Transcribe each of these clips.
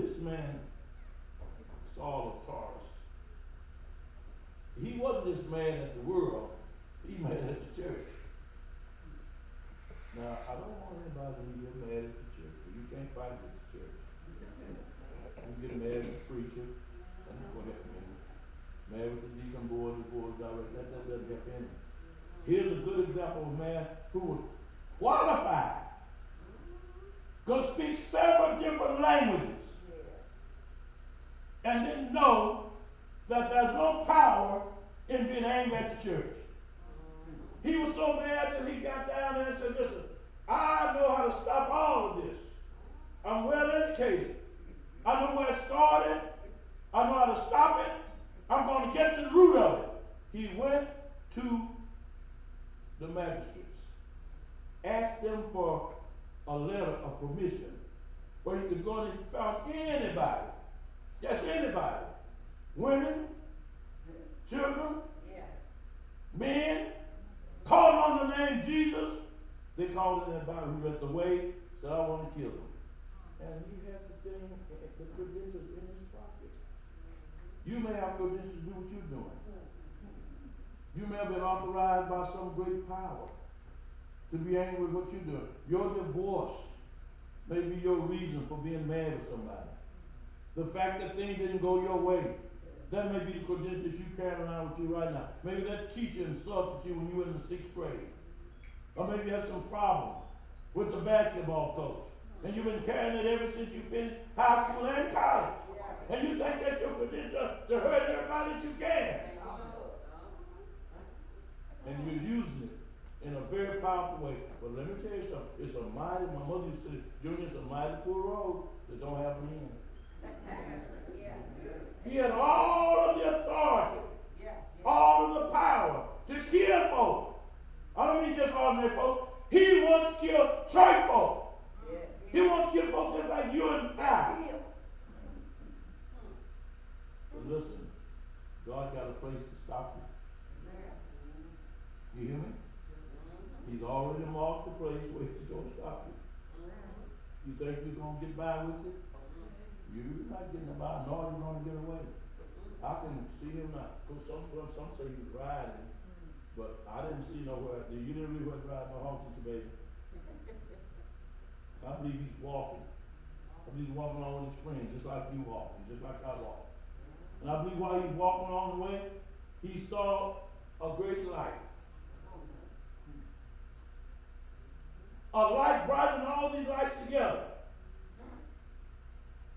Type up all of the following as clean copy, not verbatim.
This man, Saul of Tarsus, he wasn't just mad at the world, he mad at the church. Now, I don't want anybody to get mad at the church, because you can't fight with the church. You get mad at the preacher, that's not going to help me. Mad with the deacon board, the board of directors, that doesn't help any. Here's a good example of a man who was qualified, could speak several different languages, and didn't know that there's no power in being angry at the church. He was so mad till he got down there and said, listen, I know how to stop all of this. I'm well educated. I know where it started. I know how to stop it. I'm going to get to the root of it. He went to the magistrates, asked them for a letter of permission where he could go and he found anybody, just anybody, women, children, men, called on the name Jesus. They called in anybody who led the way, said, I want to kill him. And he had the thing, the credentials in his pocket. You may have credentials to do what you're doing. You may have been authorized by some great power to be angry with what you're doing. Your divorce may be your reason for being mad with somebody. The fact that things didn't go your way, that may be the credentials that you carry around with you right now. Maybe that teacher insulted you when you were in the 6th grade. Or maybe you had some problems with the basketball coach. And you've been carrying it ever since you finished high school and college. And you think that's your credential to hurt everybody that you can. And you're using it in a very powerful way. But let me tell you something. It's a mighty, my mother used to say, Junior, it's a mighty poor road that don't have an end. He had all of the authority, all of the power to kill folk. I don't mean just ordinary folk. He wanted to kill church folk. He wanted to kill folk just like you and I. But listen, God got a place to stop you. You hear me? He's already marked the place where he's going to stop you. You think you're going to get by with it? You're not getting by, nor you're going to get away. I can see him now. Some say he was riding, but I didn't see nowhere. You didn't really want to ride no horses, baby. I believe he's walking. I believe he's walking along with his friends, just like you walking, just like I walk. And I believe while he's walking along the way, he saw a great light. A light brighter than all these lights together.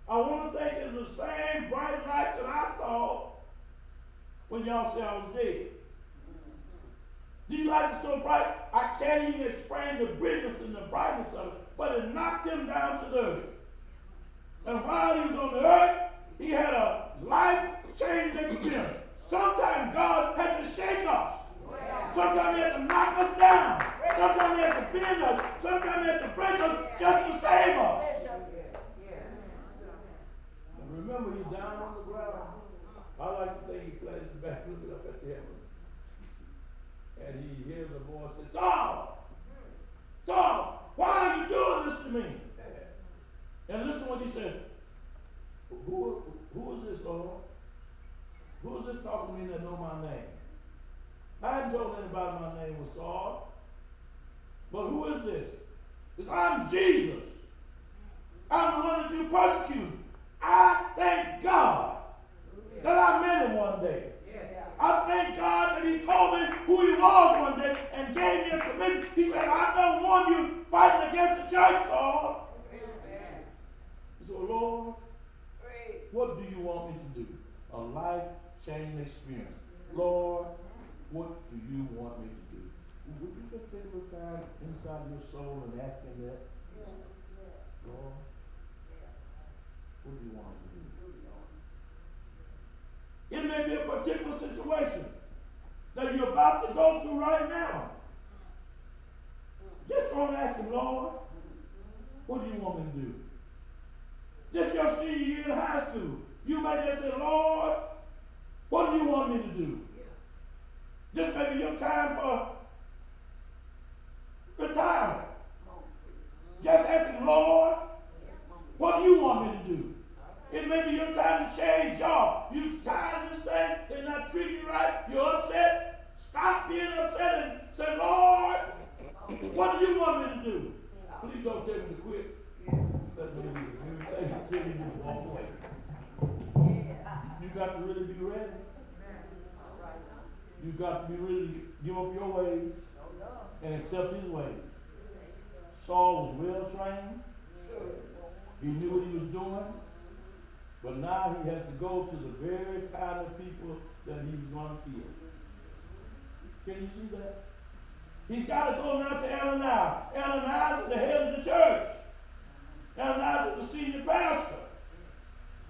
I want to think it was the same bright light that I saw when y'all said I was dead. These lights are so bright, I can't even explain the brilliance and the brightness of it, but it knocked him down to the earth. And while he was on the earth, he had a life-changing experience. Sometimes God had to shake us. Sometimes he had to knock us down. Sometimes he had to bend us. Sometimes he had to break us just to save us. And remember, he's down on the ground. I like to think he flashes back, looking up at the heavens. And he hears a voice say, Saul! Saul, why are you doing this to me? And listen to what he said. Who is this, Lord? Who is this talking to me that know my name? I hadn't told anybody my name was Saul. But who is this? It's I'm Jesus. I'm the one that you persecuted. I thank God that I met him one day. I thank God that he told me who he was one day and gave me a commission. He said, I don't want you fighting against the church, Saul. So, Lord, what do you want me to do? A life-changing experience. Lord, what do you want me to do? Would you just take a little time inside your soul and ask him that? Lord, what do you want me to do? It may be a particular situation that you're about to go through right now. Just go and ask him, Lord, what do you want me to do? This is your senior year in high school. You may just say, Lord, what do you want me to do? This may be your time for retirement. Just ask him, Lord, what do you want me to do? maybe your time to change job. You're tired of this thing. They're not treating you right. You're upset. Stop being upset and say, Lord, what do you want me to do? Please don't tell me to quit. Let me leave everything until you do the wrong way. You got to really be ready. You got to be ready to give up your ways and accept his ways. Saul was well trained. He knew what he was doing. But now he has to go to the very kind of people that he was going to kill. Can you see that? He's got to go now to Ananias. Ananias is the head of the church. Ananias is the senior pastor.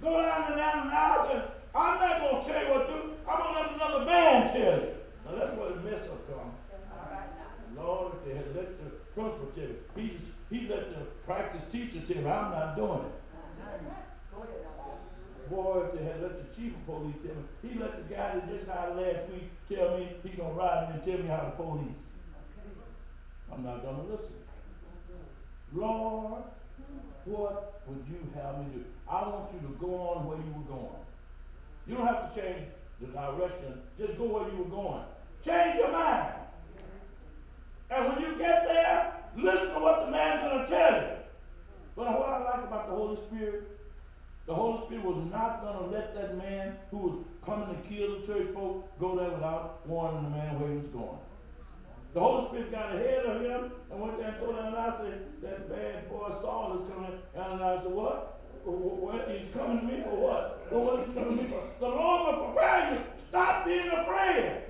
Go down to Ananias and I'm not going to tell you what to do. I'm going to let another man tell you. Now that's where the mess will come. Lord, if they had let the principal tell you, he let the practice teacher tell me, I'm not doing it. Boy, if they had let the chief of police tell me, he let the guy that just hired last week tell me he's going to ride me and tell me how to police. I'm not going to listen. Lord, what would you have me do? I want you to go on where you were going. You don't have to change the direction. Just go where you were going. Change your mind. And when you get there, listen to what the man's going to tell you. But what I like about the Holy Spirit, the Holy Spirit was not going to let that man who was coming to kill the church folk go there without warning the man where he was going. The Holy Spirit got ahead of him and went there and told Ananias, said, that bad boy Saul is coming. Ananias said, what? He's coming to me for what? What is he coming to me for? The Lord will prepare you. Stop being afraid.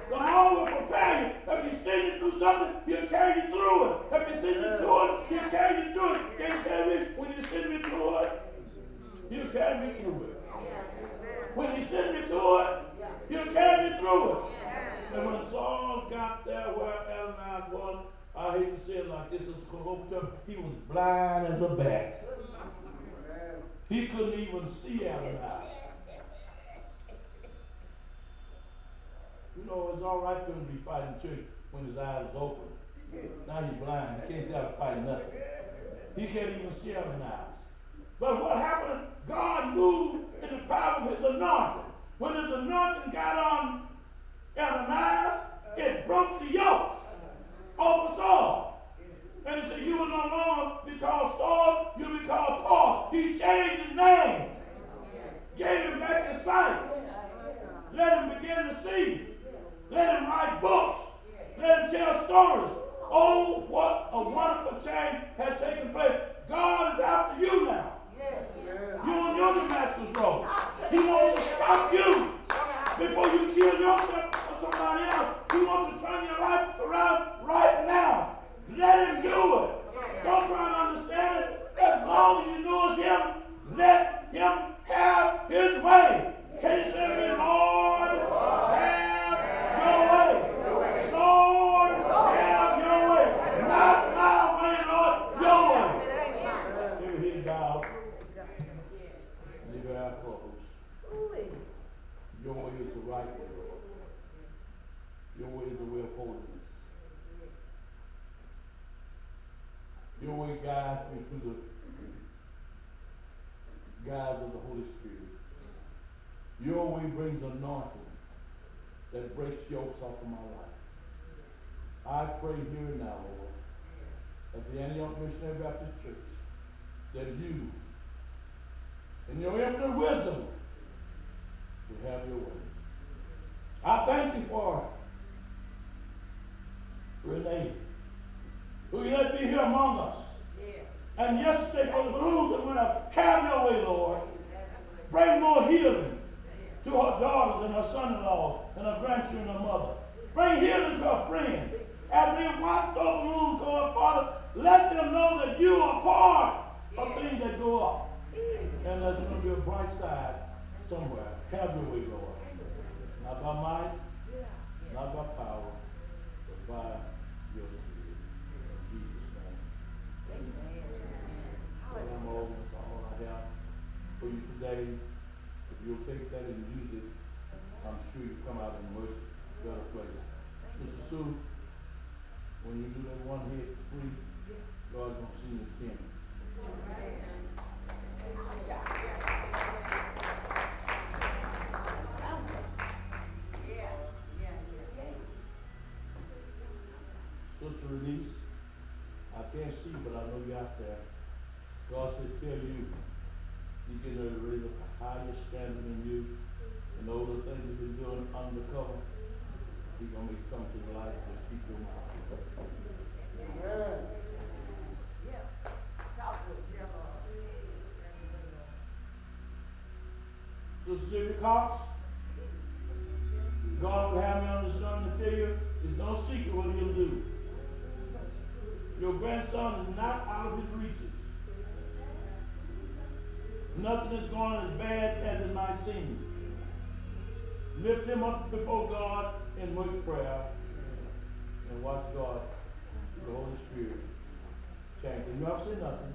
The Lord will prepare you. If He sends you through something, He'll carry you through it. If He sends you through it, He'll carry you through it. Can you tell me when He sends me through it, He'll carry me through it. When He sends me through it, He'll carry me through it. And when Saul got there where Ananias was, I hate to say it like this, he was blind as a bat. He couldn't even see Ananias. You know, it's all right for him to be fighting church when his eyes was open. Now he's blind. He can't see how to fight nothing. He can't even see Ananias. But what happened? God moved in the power of His anointing. When His anointing got on Ananias, it broke the yoke over Saul. And He said, you will no longer be called Saul, you'll be called Paul. He changed his name. Gave him back his sight. Let him begin to see. Let him write books. Let him tell stories. Oh, what a wonderful change has taken place. God is after you now. You're on your master's road. He wants to stop you before you kill yourself or somebody else. He wants to turn your life around right now. Let Him do it. Don't try to understand it. As long as you know it's Him, let Him have His way. Can you say to me, Lord, have your way. Lord, have your way. Not my way, Lord, your way. Give your head down. Leave your eyes closed. Your way is the right way, Lord. Your way is the way of holiness. Your way guides me through the guides of the Holy Spirit. Your way brings anointing that breaks yokes off of my life. I pray here and now, Lord, at the Antioch Missionary Baptist Church, that you, in your infinite wisdom, will have your way. I thank you for Renee, who you let be here among us. And yesterday for the blues that went up, have your way, Lord. Bring more healing to her daughters and her son-in-law and her grandchildren and her mother. Bring healing to her friends. As they watch those balloons go up, Father, let them know that you are part of things that go up. And there's going to be a bright side somewhere. Have your way, Lord. Not by might, not by power, but by your Spirit. In Jesus' name. Lord, I'm almost all I have for you today. If you'll take that and use it, I'm sure you'll come out in a much better place. Mr. Sue, when you do that one head for free, God's going to see you 10. see, but I know you're out there. God said, tell you, He's getting ready to raise up a higher standard in you. And all the things you've been doing undercover, He's going to make come to the light. Just keep your mouth shut. Amen. Yeah. So Sylvia Cox, God will have me on the son to tell you, it's no secret what He'll do. Your grandson is not out of his reaches. Nothing is going as bad as it might seem. Lift him up before God in much prayer and watch God, the Holy Spirit, change. And you have to say nothing.